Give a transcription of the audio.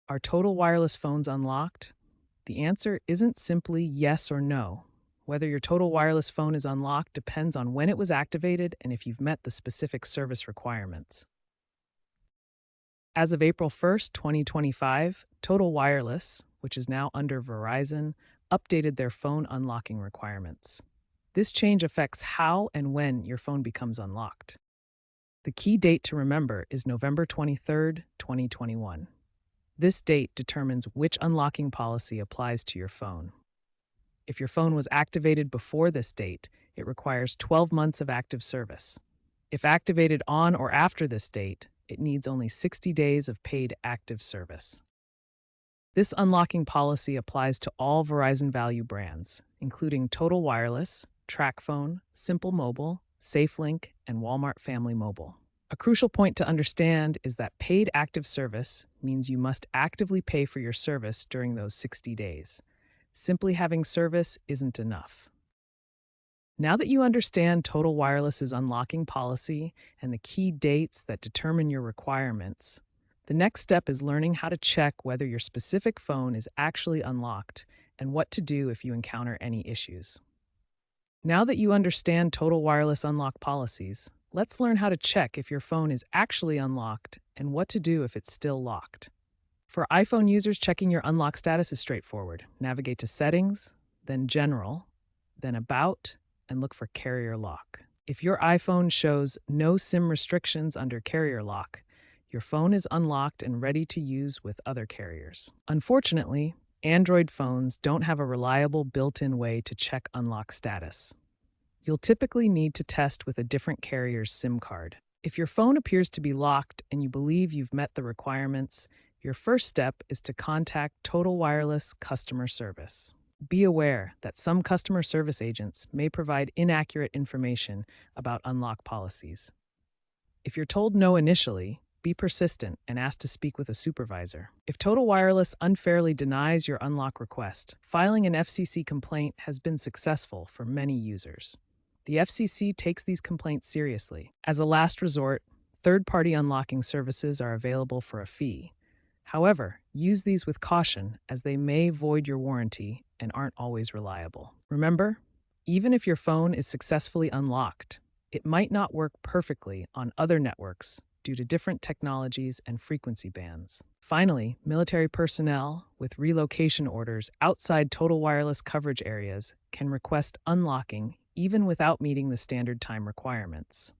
Are total wireless phones unlocked? The answer isn't simply yes or no. Whether your total wireless phone is unlocked depends on when it was activated and if you've met the specific service requirements. As of April 1st, 2025, Total Wireless, which is now under Verizon, updated their phone unlocking requirements. This change affects how and when your phone becomes unlocked. The key date to remember is November 23rd, 2021. This date determines which unlocking policy applies to your phone. If your phone was activated before this date, it requires 12 months of active service. If activated on or after this date, it needs only 60 days of paid active service. This unlocking policy applies to all Verizon Value brands, including Total Wireless, TracFone, Simple Mobile, SafeLink, and Walmart Family Mobile. A crucial point to understand is that paid active service means you must actively pay for your service during those 60 days. Simply having service isn't enough. Now that you understand Total Wireless's unlocking policy and the key dates that determine your requirements, the next step is learning how to check whether your specific phone is actually unlocked and what to do if you encounter any issues. Now that you understand Total Wireless unlock policies, let's learn how to check if your phone is actually unlocked and what to do if it's still locked. For iPhone users, checking your unlock status is straightforward. Navigate to Settings, then General, then About, and look for Carrier Lock. If your iPhone shows no SIM restrictions under Carrier Lock, your phone is unlocked and ready to use with other carriers. Unfortunately, Android phones don't have a reliable built-in way to check unlock status. You'll typically need to test with a different carrier's SIM card. If your phone appears to be locked and you believe you've met the requirements, your first step is to contact Total Wireless customer service. Be aware that some customer service agents may provide inaccurate information about unlock policies. If you're told no initially, be persistent and ask to speak with a supervisor. If Total Wireless unfairly denies your unlock request, filing an FCC complaint has been successful for many users. The FCC takes these complaints seriously. As a last resort, third-party unlocking services are available for a fee. However, use these with caution as they may void your warranty and aren't always reliable. Remember, even if your phone is successfully unlocked, it might not work perfectly on other networks due to different technologies and frequency bands. Finally, military personnel with relocation orders outside Total Wireless coverage areas can request unlocking even without meeting the standard time requirements.